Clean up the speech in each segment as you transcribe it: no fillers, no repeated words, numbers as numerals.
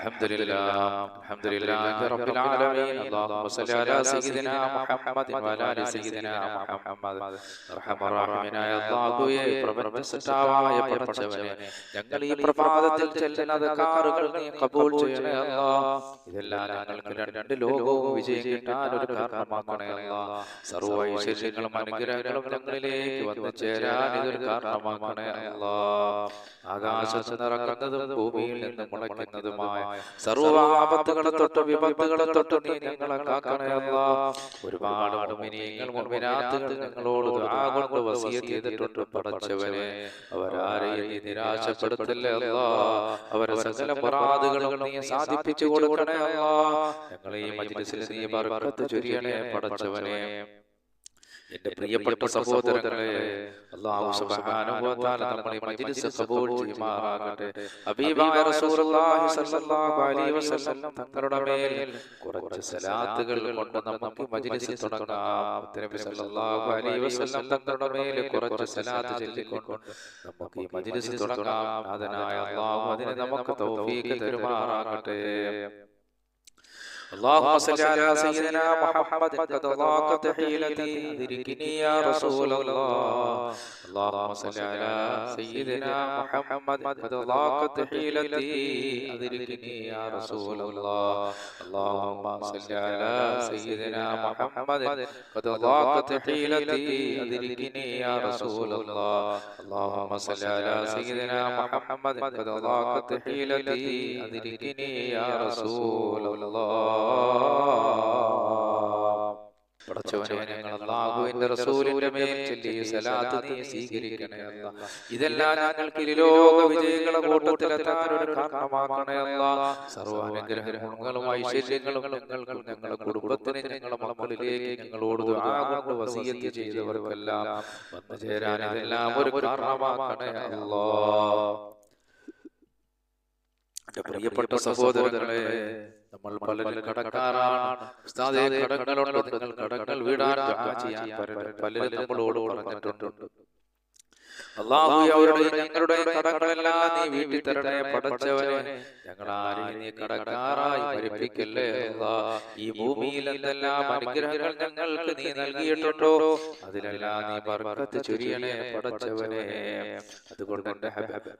الحمد لله رب العالمين. اللهم صل على سيدنا محمد وعلى آل سيدنا محمد. അർഹമറാഹിമീനായ അല്ലാഹുവേ, പ്രപഞ്ചസൃഷ്ടാവായ പടച്ചവനെ, ഞങ്ങൾ ഈ പ്രഭാതത്തിൽ ചെല്ലുന്ന അദ്കാറുകൾ നീ ഖബൂൽ ചെയ്യണേ അല്ലാഹ്. ഇതെല്ലാം ഞങ്ങൾക്ക് രണ്ട് ലോകവും വിജയം കിട്ടാൻ ഒരു കാരണമാക്കണേ അല്ലാഹ്. സർവ്വ ഐശ്വര്യങ്ങളും അനുഗ്രഹങ്ങളും ഞങ്ങളിലേക്ക് വന്നു ചേരാൻ ഇതൊരു കാരണമാക്കണേ അല്ലാഹ്. ആകാശത്ത് നിറങ്ങുന്നതും ഭൂമിയിൽ നിന്ന് മുളയ്ക്കുന്നതുമായ സർവ്വ ആപത്തുകളെ തൊട്ട് വിപത്തുകളെ തൊട്ട് നീ ഞങ്ങളെ കാക്കണേ അല്ലാഹ്. ഒരുപാട് മുഅ്മിനീങ്ങൾ മുഅ്മിനാത്തുകൾ ഞങ്ങളോട് ദുആ കൊണ്ട് വസിയത്ത് ചെയ്തിട്ടുണ്ട് പടച്ചവനെ. അവരാരെയും നീ നിരാശപ്പെടുത്തല്ലേ അല്ലാഹ്. അവരെ സകല മുറാദുകളും നീ സാധിപ്പിച്ചു കൊടുക്കണേ അല്ലാഹ്. ഞങ്ങളെ ഈ മജ്ലിസിൽ നീ ബർക്കത്ത് ചൊരിയണേ പടച്ചവനെ. എന്റെ പ്രിയപ്പെട്ട സഹോദരങ്ങളെ, അല്ലാഹു സുബ്ഹാനഹു വ തആല നമ്മുടെ മജ്ലിസ് ഖബൂൽ ചെയ്യുമാറാകട്ടെ. ഹബീബായ റസൂലുള്ളാഹി സ്വല്ലല്ലാഹു അലൈഹി വസല്ലം തങ്ങളുടെ മേൽ കുറച്ച് സലാത്തുകൾ കൊണ്ട് നമുക്ക് മജ്ലിസ് തുടങ്ങാം. നബി സ്വല്ലല്ലാഹു അലൈഹി വസല്ലം തങ്ങളുടെ മേൽ കുറച്ച് സലാത്ത് ചൊല്ലിക്കൊണ്ട് നമുക്ക് ഈ മജ്ലിസ് തുടങ്ങാം. നാഥനായ അല്ലാഹു അതിനെ നമുക്ക് തൗഫീഖ് തരുമാറാകട്ടെ. اللهم صل على سيدنا محمد قد ضاقت حيلتي أدركني يا رسول الله. اللهم صل على سيدنا محمد قد ضاقت حيلتي أدركني يا رسول الله. اللهم صل على سيدنا محمد قد ضاقت حيلتي أدركني يا رسول الله. اللهم صل على سيدنا محمد قد ضاقت حيلتي أدركني يا رسول الله. പടച്ചവനെ, ഞങ്ങൾ അല്ലാഹുവിന്റെ റസൂലിന്റെ മേൽ ചൊല്ലിയ സലാത്ത് നീ സ്വീകരിക്കണേ അല്ലാഹ്. ഇതെല്ലാം ഞങ്ങൾക്ക് ഇരുലോക വിജയങ്ങളുടെ കൂട്ടത്തിലെത്താൻ ഒരു കാരണമാക്കണേ അല്ലാഹ്. സർവ്വ അനുഗ്രഹങ്ങളും ഐശ്വര്യങ്ങളും ഞങ്ങൾക്കും ഞങ്ങളുടെ കുടുംബത്തിന് ഞങ്ങളുടെ മക്കളിലേക്ക് ഞങ്ങളോട് ദുആ കൊണ്ട് വസിയത്ത് ചെയ്തവർക്കെല്ലാം വന്നു ചേരാൻ ഇതെല്ലാം ഒരു കാരണമാക്കണേ അല്ലാഹ്. എന്റെ പ്രിയപ്പെട്ട സഹോദരങ്ങളെ, നമ്മൾ പലരും കടക്കാരാണ്. ഉസ്താദേ, കടങ്ങളുണ്ട്, നിങ്ങൾ കടങ്ങൾ വീടാൻ ദുആ ചെയ്യാൻ പലരും നമ്മളോട് പറഞ്ഞിട്ടുണ്ട്. അല്ലാഹുവേ, അവരുടെ ഞങ്ങളുടെ കടങ്ങളെല്ലാം നീ വീട്ടി തരണേ പടച്ചവനെ. ഞങ്ങളാരെയും നീ കടക്കാരായി ഭരിപ്പിക്കല്ലേ അല്ലാഹ്. ഈ ഭൂമിയിൽ എന്തെല്ലാം അനുഗ്രഹങ്ങൾ ഞങ്ങൾക്ക് നീ നൽകിയിട്ടുണ്ടോ അതിലെല്ലാം നീ ബർക്കത്ത് ചൊരിയണേ പടച്ചവനെ. അതുകൊണ്ട് എന്റെ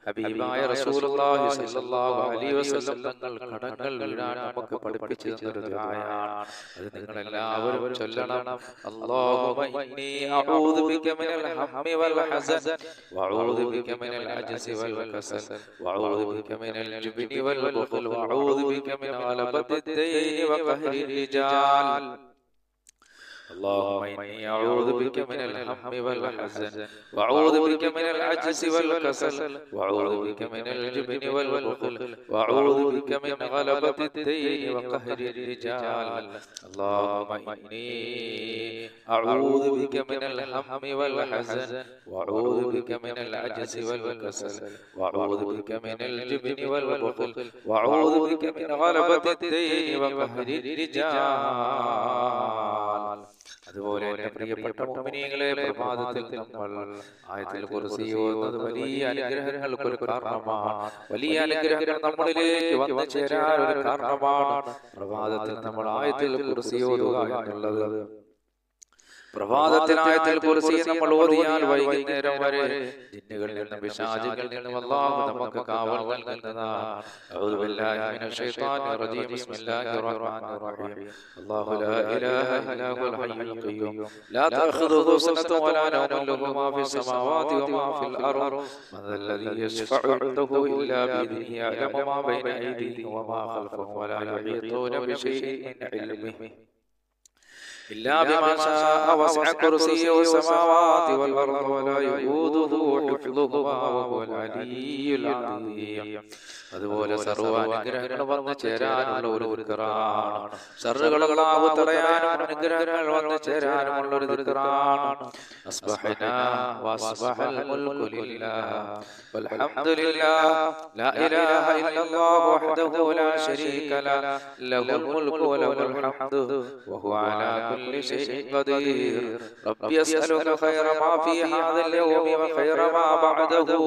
ഹബീബായ റസൂലുള്ളാഹി സ്വല്ലല്ലാഹു അലൈഹി വസല്ലം തങ്ങൾ കടങ്ങൾ വീഴാൻ നമുക്ക് പഠിപ്പിച്ചു തന്നൊരു ദുആയാണ്. അത് നിങ്ങൾ എല്ലാവരും ചൊല്ലണം. അല്ലാഹുമ്മ ഇന്നി അഊദു ബിക മിനൽ ഹമ്മി വൽ ഹസൻ വഅഊദു ബിക മിനൽ അജ്സി വൽ കസൽ വഅഊദു ബിക മിനൽ ജുബ്നി വൽ ബഖൽ വഅഊദു ബിക മിൻ ഗലബത്തി ദൈനി വഖഹരി റിജാൽ. اللهم إني أعوذ بك من الهم والحزن وأعوذ بك من العجز والكسل وأعوذ بك من الجبن والبخل وأعوذ بك من غلبة الدين وقهر الرجال. اللهم إني أعوذ بك من الهم والحزن وأعوذ بك من العجز والكسل وأعوذ بك من الجبن والبخل وأعوذ بك من غلبة الدين وقهر الرجال. അതുപോലെ എന്റെ പ്രിയപ്പെട്ട മുഅ്മിനീങ്ങളെ, പ്രഭാതത്തിൽ നമ്മൾ ആയത്തുൽ കുർസി ഓതുന്നത് വലിയ അനുഗ്രഹങ്ങൾക്ക് ഒരു കാരണമാണ്. വലിയ അനുഗ്രഹങ്ങൾ നമ്മളിലേക്ക് വന്നു ചേരാൻ ഒരു കാരണമാണ്. പ്രഭാതത്തിൽ നമ്മൾ ആയത്തുൽ കുർസി ഓതുക എന്നുള്ളത്. പ്രഭാതത്തിൽ ആയത്തുൽ കുർസി നമ്മൾ ഓതിയാൽ വൈകുന്നേരം വരെ ജിന്നുകളിൽ നിന്നും പിശാചുകളിൽ നിന്നും അല്ലാഹു നമുക്ക് കാവൽ നൽകുന്നതാണ്. അഊദു ബില്ലാഹി മിനശ് ശൈത്വാനിർ റജീം. ബിസ്മില്ലാഹിർ റഹ്മാനിർ റഹീം. അല്ലാഹു ലാ ഇലാഹ ഇല്ലാ ഹുവൽ ഹയ്യുൽ ഖയ്യൂം ലാ തഅഖുദുഹു സിനത്തുൻ വലാ നൗമുൻ ലഹു മാ ഫിസ് സമാവാതി വമാ ഫിൽ അർദ് മൻദല്ലദീ യശ്ഫഉ ഇൻദഹു ഇല്ലാ ബിഇذനിഹി യഅലമു മാ ബൈന അയ്ദീഹിം വമാ ഖൽഫഹും വലാ യുഹീതൂന ബിശൈഇൻ മിൻ ഇൽമിഹി إلا بما شاء وسع كرسيه السماوات والأرض ولا يؤوده حفظهما وهو العلي العظيم. അതുപോലെ സർവ്വ അനുഗ്രഹങ്ങൾ വന്നു ചേരാനുള്ള ഒരു ദിക്റാണ്. ശർറുകളാവു തടയാനും അനുഗ്രഹങ്ങൾ വന്നു ചേരാനുമുള്ള ഒരു ദിക്റാണ്. അസ്ബഹനാ വസ്ബഹൽ മുൽകു ലില്ലാഹ് വൽഹംദുലില്ലാഹ് ലാ ഇലാഹ ഇല്ലല്ലാഹു വഹ്ദഹു ലാ ശരീക ലഹു ലഹുൽ മുൽകു വലഹുൽ ഹംദു വഹുവ അലാ കുല്ലി ശൈഇൻ ഖദീർ. റബ്ബി അസ്അലുക ഖൈറ മാ ഫീ ഹാദൽ യൗമി വ ഖൈറ മാ ബഅദഹു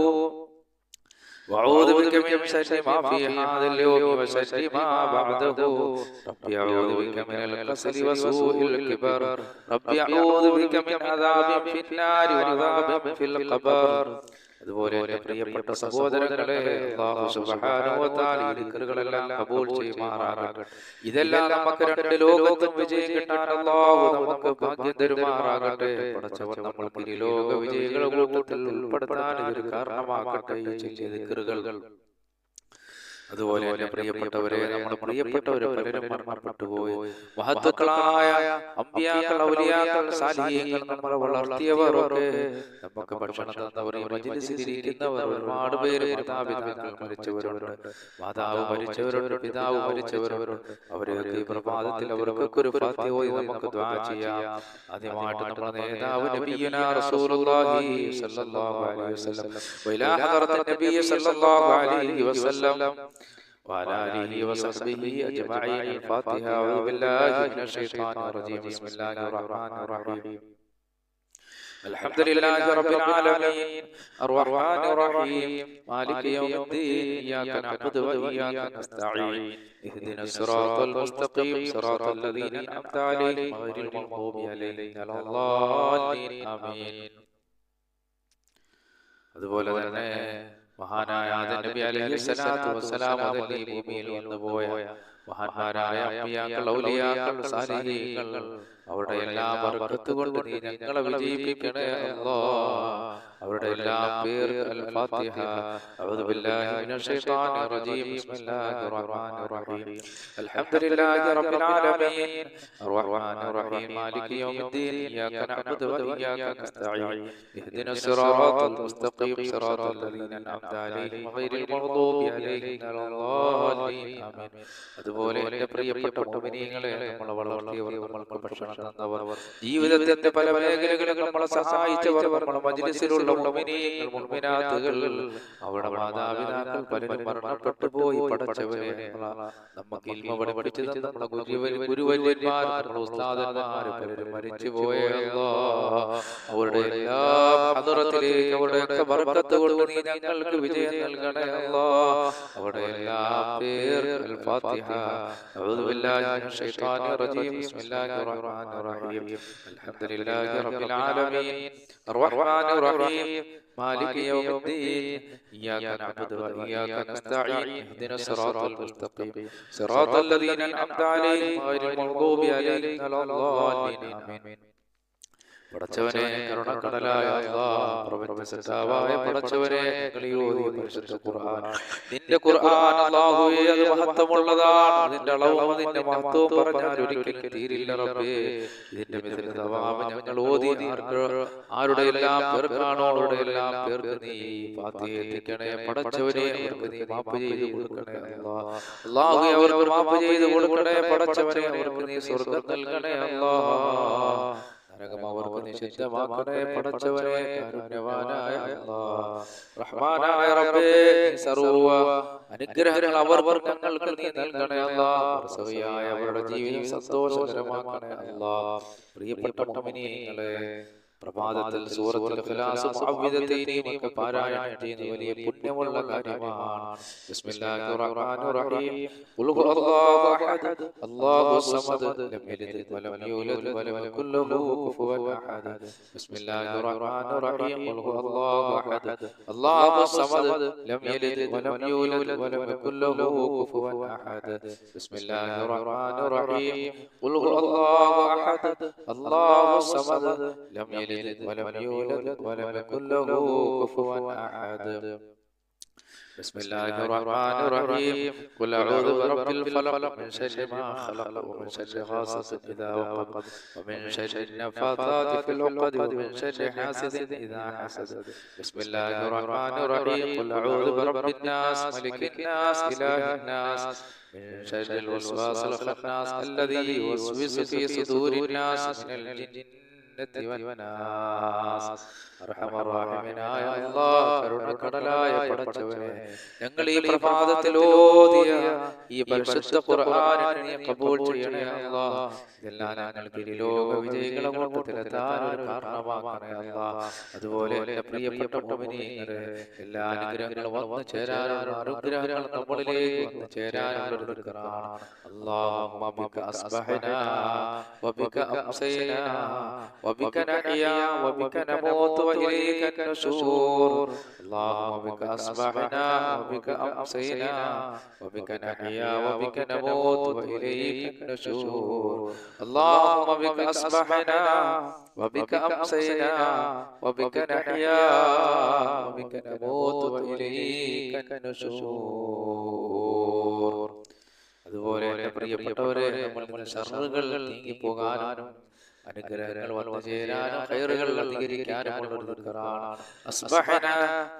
وأعوذ بك من شر ما في هذا اليوم وشر ما بعده. ربي أعوذ بك من الكسل وسوء الكبر. ربي أعوذ بك من عذاب في النار وعذاب في القبر. അതുപോലെ എൻ്റെ പ്രിയപ്പെട്ട സഹോദരങ്ങളെ, അല്ലാഹു സുബ്ഹാനഹു വ തആല ഈ ദിക്റുകളെല്ലാം കബൂൽ ചെയ്യുമാറാകട്ടെ. ഇതെല്ലാം നമുക്ക് രണ്ട് ലോകത്തും വിജയം കിട്ടാൻ അല്ലാഹു നമുക്ക് ഭാഗ്യം തരുമാറാകട്ടെ. പടച്ചവൻ നമ്മൾക്ക് ഈ ലോക വിജയികളുടെ കൂട്ടത്തിൽ ഉൾപ്പെടുത്താൻ ഒരു കാരണമാകട്ടെ ഈ ചെറിയ ദിക്റുകൾ. അതുപോലെ എൻ്റെ പ്രിയപ്പെട്ടവരെ, നമ്മുടെ പ്രിയപ്പെട്ടവരെ പലരും മരണപ്പെട്ടു പോയി. മഹത്തുക്കളായ അമ്പിയാക്കൾ, ഔലിയാക്കൾ, സാലിഹീങ്ങൾ, നമ്മളെ വളർത്തിയവരൊക്കെ, നമുക്ക് ഭക്ഷണം തന്നവർ, ഈ മജ്‌ലിസിൽ ഇരിക്കുന്നവർ, ഒരുപാട് പേര് മാതാപിതാക്കൾ മരിച്ചവരുണ്ട്, മാതാവ് മരിച്ചവരുണ്ട്, പിതാവ് മരിച്ചവരുണ്ട്. അവരൊക്കെ ഈ പ്രഭാതത്തിൽ അവർക്കൊക്കെ ഒരു ഫാത്തിഹ ഓതി നമുക്ക് ദുആ ചെയ്യാം. ആദ്യമായിട്ട് നമ്മുടെ നേതാവ് നബിയുനാ റസൂലുള്ളാഹി സ്വല്ലല്ലാഹു അലൈഹി വസല്ലം വഇലാ ഹദറത്തിൻ നബി സ്വല്ലല്ലാഹു അലൈഹി വസല്ലം وعلى آله وصحبه أجمعين. الفاتحة. أعوذ بالله من الشيطان الرجيم. بسم الله الرحمن الرحيم. الحمد لله رب العالمين الرحمن الرحيم مالك يوم الدين. إياك نعبد وإياك نستعين. اهدنا الصراط المستقيم صراط الذين أنعمت عليهم غير المغضوب عليهم ولا الضالين. آمين. അതുപോലെ തന്നെ മഹാനായ ആദം നബി അലൈഹിസ്സലാത്തു വസ്സലാം മുതൽ ഈ ഭൂമിയിൽ വന്നുപോയ മഹാന്മാരായ അമ്പിയാക്കൾ, ഔലിയാക്കൾ, സാലിഹീങ്ങൾ, അവരുടെ എല്ലാ ബർക്കത്ത് കൊണ്ട് നീ ഞങ്ങളെ വിജയിപ്പിക്കണേ അല്ലാഹ്. അവരുടെ എല്ലാ പേർ അൽ ഫാത്തിഹ. അഊദു ബില്ലാഹി മിനശ് ശൈത്വാനിർ റജീം. ബിസ്മില്ലാഹിർ റഹ്മാനിർ റഹീം. അൽഹംദുലില്ലാഹി റബ്ബിൽ ആലമീൻ അർറഹ്മാനിർ റഹീം മാലികി യൗമിദ്ദീൻ. ഇയ്യാക നഅ്ബുദു വ ഇയ്യാക നസ്തഈൻ. ഇഹ്ദിനസ് സിറാത്തൽ മുസ്തഖീം സിറാത്തൽ ലദീന അൻഅംത അലൈഹിം ഗൈറിൽ മഗ്ദൂബി അലൈഹിം വലദ്ദാലീൻ. ആമീൻ. അതുപോലെ എൻ്റെ പ്രിയപ്പെട്ട മുഅ്മിനീങ്ങളെ, നമ്മളെ വളർത്തിയവർ, നമ്മൾക്ക് ഭക്ഷണം തന്നവർ, ജീവിതത്തിന്റെ പല മേഖലകളിൽ നമ്മളെ സഹായിച്ചവർ, നമ്മുടെ മജ്‌ലിസിലുള്ള മുഅ്മിനീങ്ങൾ, മുഅ്മിനാത്തുകൾ, അവരുടെ മാതാപിതാക്കൾ പലരും മരണപ്പെട്ടു പോയി. പടച്ചവനെ, നമുക്ക് ഇൽമ പഠിപ്പിച്ചു തന്ന നമ്മുടെ ഗുരുവര്യന്മാർ, നമ്മുടെ ഉസ്താദന്മാർ പലരും മരിച്ചു പോയ അല്ലാഹ്, അവരുടെ എല്ലാ ഹദറത്തിലേക്ക് അവരുടെ ബർക്കത്ത് കൊണ്ട് നീ ഞങ്ങൾക്ക് വിജയം നൽകണേ അല്ലാഹ്. അവരുടെ എല്ലാ പേർ അൽ ഫാത്തിഹ. അഊദു ബില്ലാഹി മിനശ് ശൈത്വാനിർ റജീം. ബിസ്മില്ലാഹിർ റഹ്മാനിർ റഹീം. അൽഹംദുലില്ലാഹി റബ്ബിൽ ആലമീൻ അർറഹ്മാനിർ റഹീം മാലികി യൗമിദ്ദീൻ. ഇയ്യാക നഅ്ബുദു വ ഇയ്യാക നസ്തഈൻ. ഇഹ്ദിനസ് സിറാത്തൽ മുസ്തഖീം സിറാത്തൽ ലദീന അൻഅംത അലൈഹിം ഗൈറിൽ മഗ്ദൂബി അലൈഹിം വലദ്ദാലീൻ. ആമീൻ. പടച്ചവനെ, കരുണക്കടലായ അല്ലാഹ്, പ്രപഞ്ചസത്താവായ പടച്ചവനെ, കളിയോതിയ പരിശുദ്ധ ഖുർആൻ, നിന്റെ ഖുർആൻ അല്ലാഹുവേ, അത് മഹത്വമുള്ളതാണ്. അതിന്റെ അളവും അതിന്റെ മഹത്വവും പറഞ്ഞാൽ ഒരിക്കലും തീരില്ല റബ്ബേ. ഇതിന്റെ മിഥില തവാബ് ഞങ്ങൾ ഓതി ആരുടെ എല്ലാം പേർക്കാണോ അവരുടെ എല്ലാം പേർക്ക് നീ ഫാത്തിഹ എത്തിക്കണേ പടച്ചവനെ. അവർക്ക് നീ മാപ്പ് ചെയ്ത് കൊടുക്കണേ അല്ലാഹ്. അല്ലാഹുവേ, അവർക്ക് മാപ്പ് ചെയ്ത് കൊടുക്കണേ പടച്ചവനെ. അവർക്ക് നീ സ്വർഗ്ഗം നൽകണേ അല്ലാഹ്. നരകം അവർക്ക് നിഷിദ്ധമാക്കണേ പടച്ചവനെ. കാരുണ്യവാനായ അല്ലാഹ്, റഹ്മാനായ റബ്ബേ, സർവ്വ അനുഗ്രഹങ്ങൾ ഞങ്ങൾക്ക് നീ നൽകണേ അല്ലാഹ്. സവിയായ അവരുടെ ജീവിതം സന്തോഷകരമാക്കണേ അല്ലാഹ്. പ്രിയപ്പെട്ട മുഅ്മിനീങ്ങളെ, പ്രഭാതത്തിൽ സൂറത്തുൽ ഇഖ്ലാസ് മുഅവ്വിദതൈനി ഒക്കെ പാരായണം ചെയ്യുന്നത് വലിയ പുണ്യമുള്ള കാര്യമാണ്. ബിസ്മില്ലാഹിർ റഹ്മാനിർ റഹീം. ഖുൽ ഹുവല്ലാഹു അഹദ് അല്ലാഹുസ് സമദ് ലം യലിദ് വലം യൂലദ് വലം യകുൽ ലഹു കുഫുവൻ അഹദ്. ബിസ്മില്ലാഹിർ റഹ്മാനിർ റഹീം. ഖുൽ ഹുവല്ലാഹു അഹദ് അല്ലാഹുസ് സമദ് ലം യലിദ് വലം യൂലദ് വലം യകുൽ ലഹു കുഫുവൻ അഹദ്. ബിസ്മില്ലാഹിർ റഹ്മാനിർ റഹീം. ഖുൽ ഹുവല്ലാഹു അഹദ് അല്ലാഹുസ് സമദ് ലം യലിദ് ولم يولد ولم يكن له كفوا أحد. بسم الله الرحمن الرحيم. قل أعوذ برب الفلق من شر ما خلق ومن شر غاسق إذا وقب ومن شر النفاثات في العقد ومن شر حاسد إذا حسد. بسم الله الرحمن الرحيم. قل أعوذ برب الناس ملك الناس إله الناس من شر الوسواس الخناس الذي يوسوس في صدور الناس من الجنة ജിന്നതി വന്നാസ്. അർഹമർ റഹീമിനായ അല്ലാഹ്, കരുണക്കടലായ പടച്ചവനെ, ഞങ്ങൾ ഈ പ്രഭാതത്തിൽ ഓതിയ ഈ പരിശുദ്ധ ഖുർആനിനെ നീ ഖബൂൽ ചെയ്യണേ അല്ലാഹ്. ഇതെല്ലാം ഞങ്ങൾക്ക് ലോക വിജയികളെ കൂട്ടത്തിലെത്താൻ ഒരു കാരണമാക്കണേ അല്ലാഹ്. അതുപോലെ എൻ്റെ പ്രിയപ്പെട്ട മുഅ്മിനീങ്ങളെ, എല്ലാ അനുഗ്രഹങ്ങളും വന്നു ചേരാനുള്ള അനുഗ്രഹങ്ങൾ നമ്മളിലേക്ക് വന്നു ചേരാനുള്ള ഒരു ദിക്റാണ്. അല്ലാഹുമ്മ ബിക അസ്ബഹനാ വബിക അംസൈനാ വബിക നഹ്യാ വബിക നമൂതു വഇലൈക നുശൂർ. അല്ലാഹുമ്മ ബിക അസ്ബഹനാ വബിക അംസൈനാ വബിക നഹ്യാ വബിക നമൂതു വഇലൈക നുശൂർ. اللهم بك أصبحنا وبك أمسينا وبك نحيا وبك نموت وإليك النشور. അതുപോലെ എൻ്റെ പ്രിയപ്പെട്ടവരെ, നമ്മൾ ശർറുകൾ നീങ്ങിപ്പോകാനും അനുഗ്രഹങ്ങൾ വന്നു ചേരാനും ഖൈറുകൾ അധികരിക്കാനുമുള്ള ഒരു ദിക്റാണ്. അസ്ബഹനാ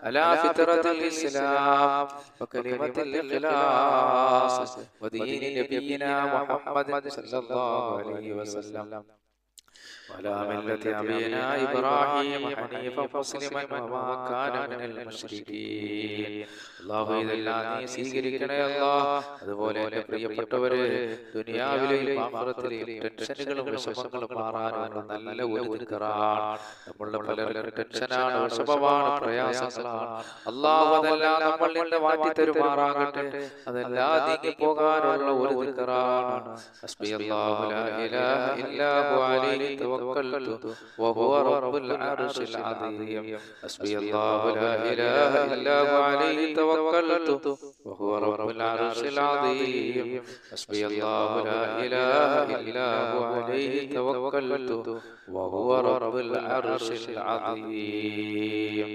അലാ ഫിത്രത്തിൽ ഇസ്ലാം വകലിമത്തിൽ ഇഖ്ലാസ് വദീനി നബിയിനാ മുഹമ്മദ് സല്ലല്ലാഹു അലൈഹി വസല്ലം وعلى ملة أبينا إبراهيم حنيفا مسلما وما كان من المشركين. അല്ലാഹു ഇതെല്ലാം നീ സ്വീകരിക്കണേ അല്ലാഹ്. അതുപോലെ എൻ്റെ പ്രിയപ്പെട്ടവരെ, ദുനിയാവിലെയും ആഖിറത്തിലെയും ടെൻഷനുകളും വിഷമങ്ങളും മാറാനുള്ള നല്ല ഒരു ദിക്റാണ്. നമ്മളുടെ പലർക്കും ടെൻഷനാണ്, വിഷമമാണ്, പ്രയാസങ്ങളാണ്. അല്ലാഹു അതെല്ലാം നമ്മളിൽ നിന്ന് മാറ്റി തരുമാറാകട്ടെ. അതെല്ലാം നീങ്ങി പോകാനുള്ള ഒരു ദിക്റാണ്. ഹസ്ബിയല്ലാഹു ലാ ഇലാഹ ഇല്ലാ ഹു അലൈഹി توكلت وهو رب العرش العظيم. حسبي الله لا إله إلا هو عليه توكلت وهو رب العرش العظيم. حسبي الله لا إله إلا هو عليه توكلت وهو رب العرش العظيم.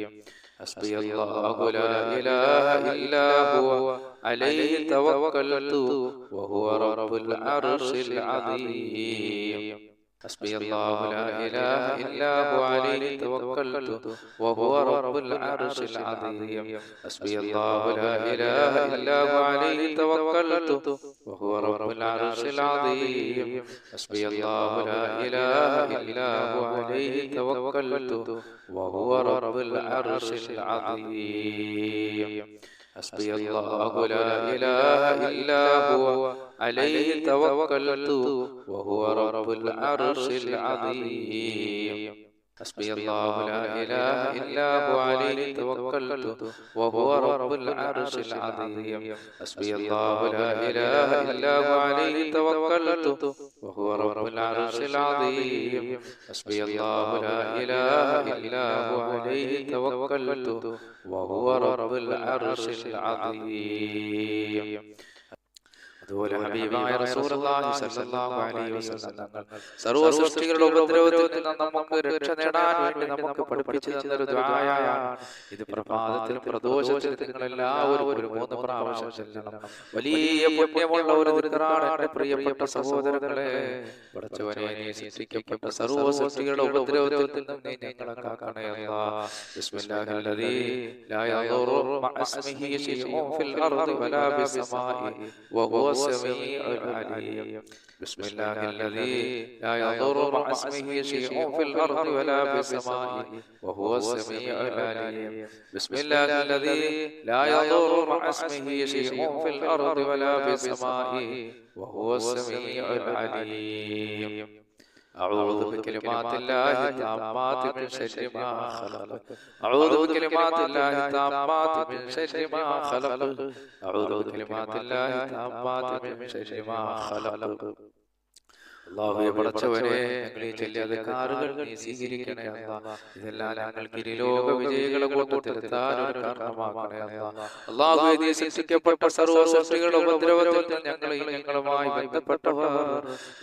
حسبي الله لا إله إلا هو عليه توكلت وهو رب العرش العظيم. حسبي الله لا إله إلا هو عليه توكلت وهو رب العرش العظيم. حسبي الله لا إله إلا هو عليه توكلت وهو رب العرش العظيم. حسبي الله لا إله إلا هو عليه توكلت وهو رب العرش العظيم. حسبي الله لا إله إلا هو عليه توكلت وهو رب العرش العظيم. حسبي الله لا إله إلا هو عليه توكلت وهو رب العرش العظيم. حسبي الله لا إله إلا هو عليه توكلت وهو رب العرش العظيم. حسبي الله لا إله إلا هو عليه توكلت وهو رب العرش العظيم. അതുപോലെ ഹബീബായ റസൂലുള്ളാഹി സ്വല്ലല്ലാഹു അലൈഹി വസല്ലം സർവ്വ സൃഷ്ടികളുടെ ഉപദ്രവത്തിൽ നിന്ന് നമുക്ക് രക്ഷ നേടാൻ വേണ്ടി നമുക്ക് പഠിപ്പിച്ചു തന്നൊരു ദുആയാണ് ഇത്. പ്രഭാതത്തിലും പ്രദോഷത്തിലും നിങ്ങൾ എല്ലാവരും ഒരു 3 പ്രാവശ്യം ചൊല്ലണം. വലിയ പുണ്യമുള്ള ഒരു ദിക്റാണ് എൻ്റെ പ്രിയപ്പെട്ട സഹോദരങ്ങളെ. പടച്ചവനെ, നീ സൃഷ്ടിക്കപ്പെട്ട സർവ്വ സൃഷ്ടികളുടെ ഉപദ്രവത്തിൽ നിന്ന് നീ ഞങ്ങളെ കാക്കണേ അല്ലാഹ്. ബിസ്മില്ലാഹിൽ ലദീ ലാ യദുറു മഅസ്മിഹി ശൈഉൻ ഫിൽ അർദി വലാ ഫിസ്സമാഇ വഹുവ السميع العليم. بسم الله الذي لا يضر مع اسمه شيء في الأرض ولا في السماء وهو السميع العليم. بسم الله الذي لا يضر مع اسمه شيء في الأرض ولا في السماء وهو السميع العليم. أعوذ بكلمات الله التامات من شر ما خلق. أعوذ بكلمات الله التامات من شر ما خلق. أعوذ بكلمات الله التامات من شر ما خلق. അല്ലാഹുവേ, പടച്ചവനെ, ഞങ്ങൾ ഈ ചൊല്ലിയ ദിക്റുകൾ നീ സ്വീകരിക്കണേ അല്ലാഹ്. ഇതെല്ലാം ഞങ്ങൾക്ക് ഇരുലോക വിജയികളെ കൂട്ടത്തിലെത്താൻ ഒരു കാരണമാക്കണേ അല്ലാഹ്. അല്ലാഹുവേ, നീ സൃഷ്ടിക്കപ്പെട്ട സർവ്വ സൃഷ്ടികളുടെ ഉപദ്രവത്തിൽ ഞങ്ങളെയും ഞങ്ങളുമായി ബന്ധപ്പെട്ടവർ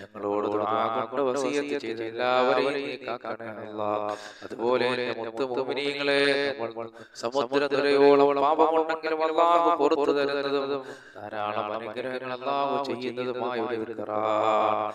ഞങ്ങളോട് ദുആ കൊണ്ട് വസിയത്ത് ചെയ്ത എല്ലാവരെയും നീ കാക്കണേ അല്ലാഹ്. അതുപോലെ മുത്ത് മുഅ്മിനീങ്ങളെ, സമുദ്രത്തിരയോളം പാപമുണ്ടെങ്കിലും അല്ലാഹു പുറത്തു തരുന്നതും ധാരാളം അനുഗ്രഹങ്ങൾ അല്ലാഹു ചെയ്യുന്നതുമായ ഒരു ദിക്റാണ്.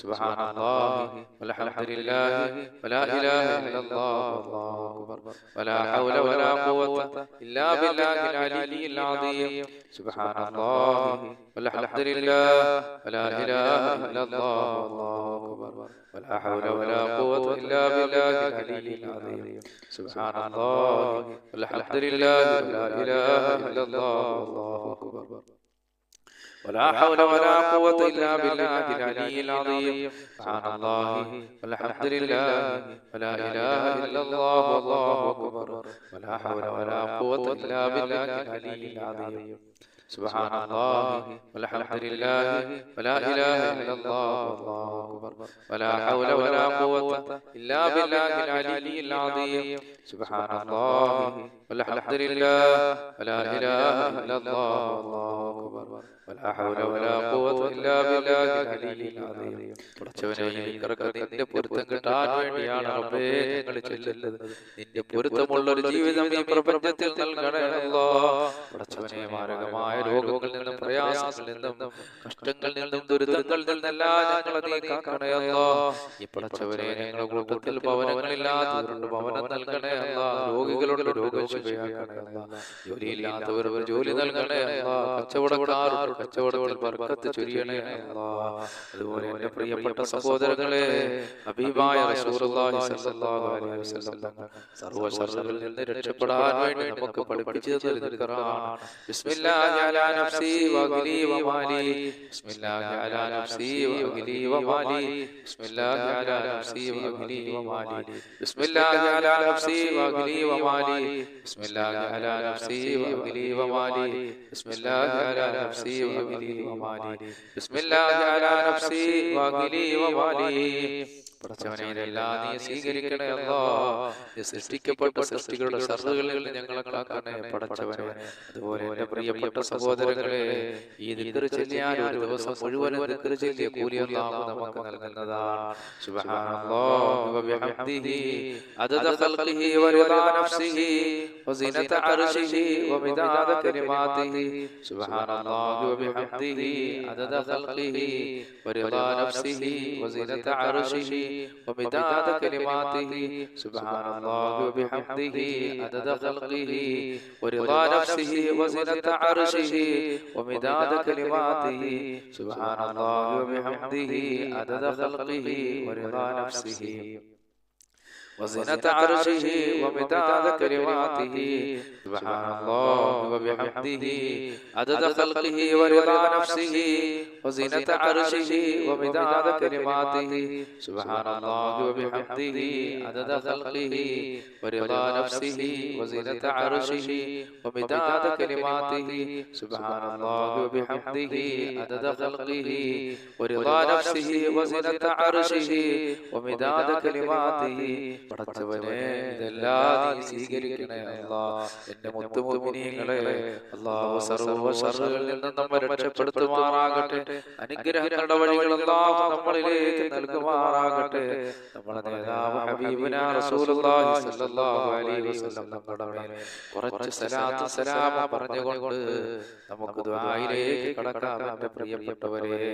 സുബ്ഹാനല്ലാഹി വൽഹംദുലില്ലാഹി വലാ ഇലാഹ ഇല്ലല്ലാഹു വല്ലാഹു അക്ബർ വലാ ഹൗല വലാ ഖുവത ഇല്ലാ ബില്ലാഹിൽ അലിയ്യിൽ അദീം സുബ്ഹാനല്ലാഹി വൽഹംദുലില്ലാഹി വലാ ഇലാഹ ഇല്ലല്ലാഹു വല്ലാഹു അക്ബർ വലാ ഹൗല വലാ ഖുവത ഇല്ലാ ബില്ലാഹിൽ അലിയ്യിൽ അദീം സുബ്ഹാനല്ലാഹി വൽഹംദുലില്ലാഹി വലാ ഇലാഹ ഇല്ലല്ലാഹു വല്ലാഹു അക്ബർ ولا حول ولا قوة إلا بالله العلي العظيم سبحان الله والحمد لله ولا إله إلا الله والله أكبر ولا حول ولا قوة إلا بالله العلي العظيم سبحان الله والحمد لله ولا إله إلا الله والله أكبر ولا حول ولا قوة إلا بالله العلي العظيم سبحان الله والحمد لله ولا إله إلا الله والله أكبر ولا حول ولا قوة إلا بالله العلي العظيم പടച്ചവനെ നിന്റെ പൊരുത്തം കിട്ടാൻ വേണ്ടിയാണ് റബ്ബേ ഞങ്ങൾ ചെല്ലുന്നത്. നിന്റെ പൊരുത്തമുള്ള ഒരു ജീവിതം ഈ പ്രപഞ്ചത്തിൽ നൽകണേ അല്ലാഹ്. പടച്ചവനെ മാരകമായ രോഗങ്ങളിൽ നിന്നും പ്രയാസങ്ങളിൽ നിന്നും കഷ്ടങ്ങളിൽ നിന്നും ദുരിതങ്ങളിൽ നിന്നെല്ലാം ഞങ്ങളെ നീ കാക്കണേ അല്ലാഹ്. ഈ പടച്ചവനെ ഞങ്ങളുടെ കൂട്ടത്തിൽ ഭവനങ്ങളില്ലാത്തവരുണ്ട്, ഭവനം നൽകണേ അല്ലാഹ്. രോഗികളുടെ രോഗം ശുഭയാക്കണേ അല്ലാഹ്. ജോലിയില്ലാത്തവർ ജോലി നൽകണേ അല്ലാഹ്. കച്ചവടക്കാരുടെ കച്ചവടത്തിൽ ബർക്കത്ത് ചൊരിയണേ അല്ലാഹ്. അതുപോലെ എന്റെ പ്രിയപ്പെട്ട സഹോദരങ്ങളെ, ഹബീബായ റസൂലുള്ളാഹി സ്വല്ലല്ലാഹു അലൈഹി വസല്ലം തങ്ങൾ സർവ്വ ശർറിൽ നിന്ന് രക്ഷപ്പെടാൻ വേണ്ടി നമുക്ക് പഠിപ്പിച്ചു തരുന്ന ദിക്റാണ് ബിസ്മില്ലാഹി അലാ നഫ്സി വഅഹ്ലി വമാലി ബിസ്മില്ലാഹി അലാ നഫ്സി വഅഹ്ലി വമാലി ബിസ്മില്ലാഹി അലാ നഫ്സി വഅഹ്ലി വമാലി ബിസ്മില്ലാഹി അലാ നഫ്സി വഅഹ്ലി വമാലി ബിസ്മില്ലാഹി അലാ നഫ്സി വഅഹ്ലി വമാലി ബിസ്മില്ലാഹി അലാ നഫ്സി വഅഹ്ലി വമാലി ബിസ്മില്ലാഹി അലാ നഫ്സി വഅഹ്ലി വമാലി. പടച്ചവനെ ഇതെല്ലാം നീ സ്വീകരിക്കണേ അല്ലാഹ്. നീ സൃഷ്ടിക്കപ്പെട്ട സൃഷ്ടികളുടെ ശർറുകളിൽ ഞങ്ങളെ കാക്കണേ പടച്ചവനെ. അതുപോലെ എന്റെ പ്രിയപ്പെട്ട സഹോദരങ്ങളെ, ഈ ദിക്ർ ചൊല്ലിയാൽ ഒരു ദിവസം മുഴുവൻ ദിക്ർ ചൊല്ലിയ കൂലി അല്ലാഹു നമുക്ക് നൽകുന്നതാണ്. സുബ്ഹാനല്ലാഹി വബിഹംദിഹി അദദ ഖൽഖിഹി വറിദാ നഫ്സിഹി വസിനത അർശിഹി വമിദാദ കലിമാതിഹി സുബ്ഹാനല്ലാഹി വബിഹംദിഹി അദദ ഖൽഖിഹി വറിദാ നഫ്സിഹി വസിനത അർശിഹി ومداد كلماته سبحان الله وبحمده عدد خلقه ورضا نفسه وزنة عرشه ومداد كلماته سبحان الله وبحمده عدد خلقه ورضا نفسه وزنة عرشه ومداد كلماته سبحان الله وبحمده عدد خلقه ورضا نفسه وزنة عرشه ومداد كلماته سبحان الله وبحمده عدد خلقه ورضا نفسه وزنة عرشه ومداد كلماته سبحان الله وبحمده عدد خلقه ورضا نفسه وزنة عرشه ومداد كلماته. പടച്ചവനെ ഇതെല്ലാം നീ സ്വീകരിക്കണേ അല്ലാഹ്. എന്റെ മുത്തുമുഅ്മിനീങ്ങളെ, അല്ലാഹു സർവ്വ ശർറുകളിൽ നിന്നും നമ്മെ രക്ഷപ്പെടുത്തുമാറാകട്ടെ. അനുഗ്രഹങ്ങളുടെ വഴികൾ അല്ലാഹു നമ്മളിലേക്ക് നൽകുമാറാകട്ടെ. നമ്മുടെ നേതാവ് ഹബീബുനാ റസൂലുള്ളാഹി സ്വല്ലല്ലാഹു അലൈഹി വസല്ലം നമ്മുടെ മേൽ കുറച്ച് സലാത്തും സലാമും പറഞ്ഞുകൊണ്ട് നമുക്ക് ദുആയിലേക്ക് കടക്കാം. എന്റെ പ്രിയപ്പെട്ടവരെ,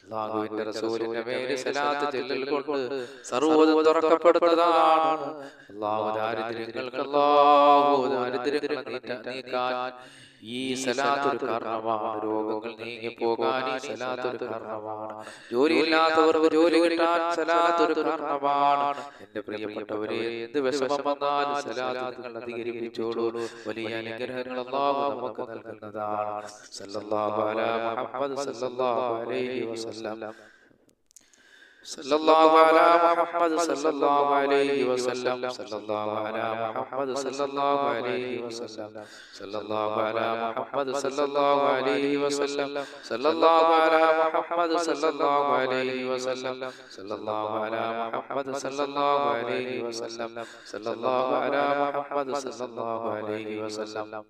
അല്ലാഹുവിന്റെ റസൂലിന്റെ മേൽ സലാത്ത് ചൊല്ലൽ കൊണ്ട് സർവ്വതും തുറക്കപ്പെടുന്നതാണ്. അല്ലാഹു ദാരിദ്ര്യങ്ങളെ നീക്കാൻ ഈ സലാത്ത് ഒരു കാരണമാണ്. രോഗങ്ങൾ നീങ്ങി പോകാൻ ഈ സലാത്ത് ഒരു കാരണമാണ്. ജോലിയില്ലാത്തവർക്ക് ജോലി കിട്ടാൻ സലാത്ത് ഒരു കാരണമാണ്. എന്റെ പ്രിയപ്പെട്ടവരെ, എന്ത് വിഷമം വന്നാലും സലാത്ത് നിങ്ങൾ അധികരിപ്പിച്ചോളൂ. വലിയ അനുഗ്രഹങ്ങൾ അല്ലാഹു നമുക്ക് നൽകുന്നതാണ്. സല്ലല്ലാഹു അലാ മുഹമ്മദ് സല്ലല്ലാഹു അലൈഹി വസല്ലം صلى الله على محمد صلى الله عليه وسلم صلى الله على محمد صلى الله عليه وسلم صلى الله على محمد صلى الله عليه وسلم صلى الله على محمد صلى الله عليه وسلم صلى الله على محمد صلى الله عليه وسلم صلى الله على محمد صلى الله عليه وسلم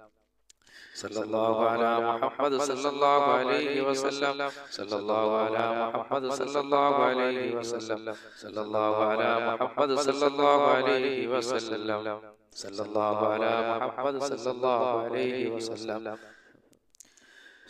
صلى الله على محمد صلى الله عليه وسلم صلى الله على محمد صلى الله عليه وسلم صلى الله على محمد صلى الله عليه وسلم صلى الله على محمد صلى الله عليه وسلم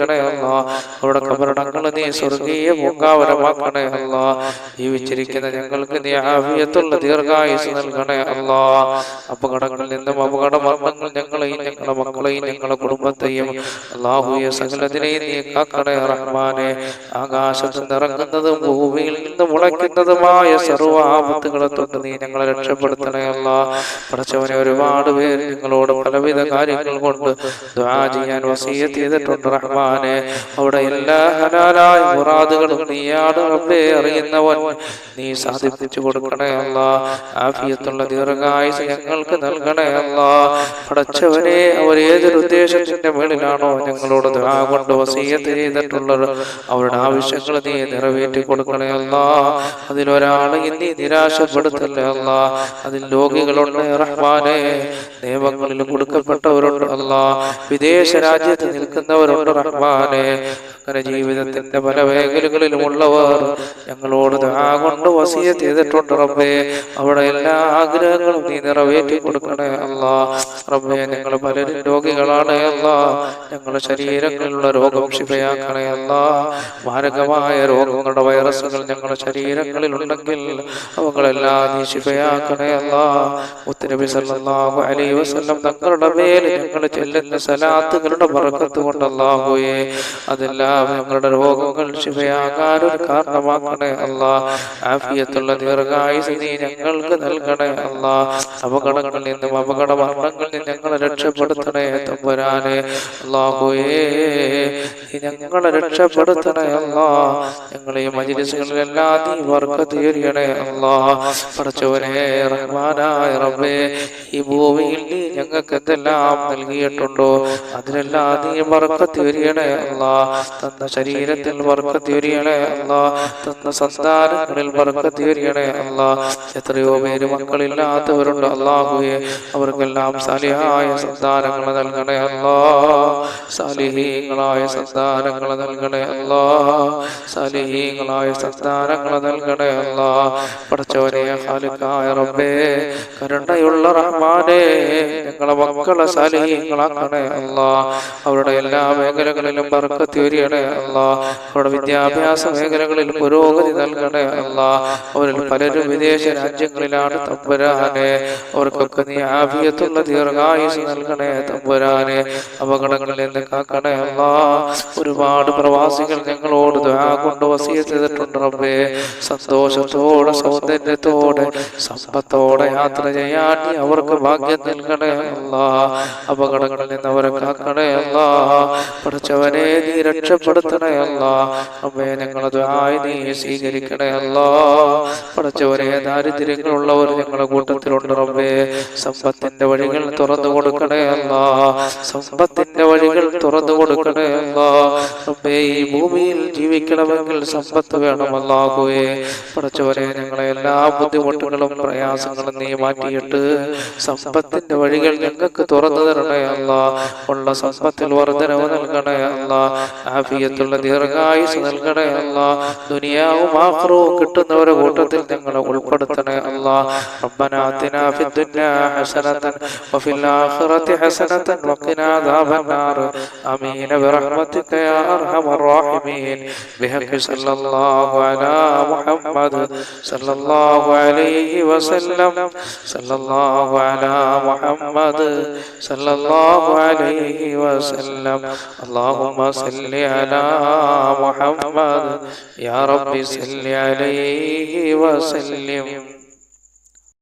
എത്തിക്കണേ അല്ലാ. അവരുടെ കബറിടങ്ങൾ നീ സ്വർഗീയ പൂങ്കാവനമാക്കണേ അല്ലാ. ജീവിച്ചിരിക്കുന്ന ഞങ്ങൾക്ക് നീ ആഫിയത്തുള്ള ദീർഘായുസ് നൽകണേ അല്ലാ. അപകടങ്ങളിൽ നിന്നും അപകട മരണങ്ങൾ ഞങ്ങളെയും ഞങ്ങളുടെ മക്കളെയും ഞങ്ങളുടെ കുടുംബത്തെയും അല്ലാഹുവേ സകലതിനെയും നീ കാക്കണേ റഹ്മാനെ. ആകാശത്ത് നിറങ്ങുന്നതും ഭൂമിയിൽ നിന്ന് മുളയ്ക്കുന്നതുമായ സർവ്വ ആപത്തുകളെ തൊട്ട് നീ ഞങ്ങളെ രക്ഷപ്പെടുത്തണേ അല്ലാ. പടച്ചവനെ, ഒരുപാട് പേര് ഞങ്ങളോട് പലവിധ കാര്യങ്ങൾ കൊണ്ട് ദുആ ചെയ്യാൻ വസിയ്യത്ത് ചെയ്തിട്ടുണ്ട് റഹ്മാനെ. അവിടെ എല്ലാ ഹലാലായ മുറാദുകളും നീയാണ് റബ്ബേ അറിയുന്നവൻ. നീ സാധിപ്പിച്ചു കൊടുക്കണേ അല്ലാ. ആഫിയത്തുള്ള ദീർഘായുസ് ഞങ്ങൾക്ക് നൽകണേ അല്ലാ. പടച്ചവനെ, അവർ ഏതൊരു ഉദ്ദേശത്തിന്റെ മേളിലാണോ ഞങ്ങളോട് ദുആ കൊണ്ട് വസിയ്യത്ത് ചെയ്തിട്ടുള്ളത്, അവരുടെ ആവശ്യങ്ങൾ നീ നിറവേറ്റി കൊടുക്കണേ അല്ലാ. അതിലൊരാളെ നീ നിരാശപ്പെടുത്തല്ലേ അല്ലാ. അതിൽ രോഗികളുണ്ട് റഹ്മാനെ, നിയമങ്ങളിൽ കൊടുക്കപ്പെട്ടവരുണ്ട് അല്ലാ, വിദേശ രാജ്യത്ത് നിൽക്കുന്നവരുണ്ട് റഹ്മാനെ. അങ്ങനെ ജീവിതത്തിന്റെ പല മേഖലകളിലുമുള്ളവർ ഞങ്ങളോട് ദുആ കൊണ്ട് വസിയ്യത്ത് ചെയ്തിട്ടുണ്ട് റബ്ബേ. അവിടെ എല്ലാ ആഗ്രഹങ്ങളും നീ നിറവേറ്റി കൊടുക്കണേ അല്ലാ. റബ്ബേ, ഞങ്ങൾ പലരും രോഗികളാണ് അല്ലാ. ഞങ്ങളുടെ ശരീരങ്ങളിലുള്ള രോഗം ശിഫയാക്കണേ അല്ലാ. മാരകമായ രോഗങ്ങളുടെ വൈറസുകൾ ഞങ്ങളുടെ ശരീരങ്ങളിൽ ഉണ്ടെങ്കിൽ അവകളെല്ലാം നീ ശിഫയാക്കണേ അല്ലാ. മുത്തുനബി സല്ലല്ലാഹു അലൈഹി വസല്ലം തങ്ങളുടെ മേൽ ഞങ്ങൾ ചെല്ലുന്ന സലാത്തുകളുടെ ബറക്കത്ത് കൊണ്ട് അല്ലാഹുവേ, അതെല്ലാം ഞങ്ങളുടെ രോഗങ്ങൾ ശിഫയാകാൻ ഒരു കാരണമാക്കണേ അല്ലാ. ആഫിയത്തുള്ള ദീർഘായുസ് നീ ഞങ്ങൾക്ക് നൽകണേ അല്ലാ. അപകടങ്ങളിൽ നിന്നും അപകട മരണങ്ങളിൽ നിന്ന് ഞങ്ങളെ രക്ഷപ്പെടുത്തണേ തമ്പുരാനെ. അല്ലാഹുവേ, ഞങ്ങളെ രക്ഷപ്പെടുത്തണേ അല്ലാ. ഞങ്ങളെ മജ്‌ലിസുകളിലെല്ലാം നീ ബർക്കത്ത് ചൊരിയണേ അല്ലാ. പടച്ചവനെ റഹ്മാനായ റബ്ബേ, ഈ ഭൂമിയിൽ നീ ഞങ്ങൾക്ക് എന്തെല്ലാം നൽകിയിട്ടുണ്ടോ അതിലെല്ലാം നീ ബർക്കത്ത് ചൊരിയണേ അല്ലാ. തന്ന ശരീരത്തിൽ ബർക്കത്ത് ചൊരിയണേ അല്ലാ. തന്ന സന്താനങ്ങളിൽ ബർക്കത്ത് ചൊരിയണേ അല്ലാ. എത്രയോ പേര് മക്കളില്ലാത്തവരുണ്ട് അല്ലാഹുവേ, അവർക്കെല്ലാം സാലിഹായ സന്താനങ്ങൾ നൽകണേ അല്ലാ. സാലിഹീങ്ങളായ സന്താനങ്ങൾ നൽകണേ അല്ലാ. സാലിഹീങ്ങളായ സന്താനങ്ങൾ നൽകണേ അല്ലാ. പടച്ചവനെ ഖാലിഖായ റബ്ബേ, കരുണയുള്ള റഹ്മാനേ, ഞങ്ങളെ മക്കളെ സാലിഹീങ്ങളാക്കണേ അല്ലാ. അവരുടെ എല്ലാ മേഖലകളിലും ബർക്കത്ത് ചൊരിയണേ അല്ലാ. അവരുടെ വിദ്യാഭ്യാസ മേഖലകളിൽ പുരോഗതി നൽകണേ അല്ലാ. അവരിൽ പലരും വിദേശ രാജ്യങ്ങളിലാണ് തമ്പുരാനെ. അവർക്കൊക്കെ നീ ആഫിയത്തുള്ള ദീർഘായുസ് നൽകണേ തമ്പുരാനെ. അപകടങ്ങളിൽ നിന്ന് കാക്കണേ അല്ലാ. ഒരുപാട് പ്രവാസികൾ ഞങ്ങളോട് ദുആ കൊണ്ട് വസിയ്യത്ത് ചെയ്തിട്ടുണ്ട് റബ്ബേ. സന്തോഷത്തോടെ സൗന്ദര്യത്തോടെ സമ്പത്തോടെ യാത്ര ചെയ്യാൻ നീ അവർക്ക് ഭാഗ്യം നൽകണേ അല്ലാ. അപകടങ്ങളിൽ നിന്ന് അവരെ കാക്കണേ അല്ലാ. പടച്ചവനെ, നീ രക്ഷപ്പെടുത്തണേ അല്ലാ. റബ്ബേ, ഞങ്ങളെ ദുആ നീ സ്വീകരിക്കണേ അല്ലാ. പടച്ചവനെ, ദാരിദ്ര്യങ്ങളുള്ളവർ ഞങ്ങളുടെ കൂട്ടത്തിലുണ്ട് റബ്ബേ. സമ്പത്തിന്റെ വഴികൾ തുറന്നു കൊടുക്കണേ അല്ലാ. സമ്പത്തിന്റെ വഴികൾ തുറന്നു കൊടുക്കണേ അല്ലാ. റബ്ബേ, ഈ ഭൂമിയിൽ ജീവിക്കണമെങ്കിൽ സമ്പത്ത് വേണം അല്ലാഹുവേ. പടച്ചവനെ, ഞങ്ങളെ എല്ലാ ബുദ്ധിമുട്ടുകളും പ്രയാസങ്ങളും നീ മാറ്റിയിട്ട് സമ്പത്തിന്റെ വഴികൾ ഞങ്ങൾക്ക് തുറന്നു തരണേ അല്ലാ. ഉള്ള സമ്പത്തിൽ വർദ്ധനവ് നൽകണേ അല്ലാ. ആഫിയത്തുള്ള ദീർഘായുസ് നൽകണേ അല്ലാ. ദുനിയാവും ആഖിറവും കിട്ടുന്നവരുടെ കൂട്ടത്തിൽ ഞങ്ങളെ ഉൾപ്പെടുത്തണേ അല്ലാ. റബ്ബനാ ആതിനാ ഫിദ്ദുനിയാ ഹസനതൻ വഫിൽ ആഖിറതി ഹസനതൻ വഖിനാ അദാബന്നാർ. ആമീൻ ബിറഹ്മതിക യാ അർഹമർ റഹീമീൻ. ബിഹഖി സല്ലല്ലാഹു അലാ മുഹമ്മദ് സല്ലല്ലാഹു അലൈഹി വസല്ലം. സല്ലല്ലാഹു അലാ മുഹമ്മദ് സല്ലല്ലാഹു അലൈഹി വസല്ലം. അല്ലാഹുമ്മ സല്ലി അലാ മുഹമ്മദ് യാ റബ്ബി സല്ലി അലൈഹി വസല്ലം.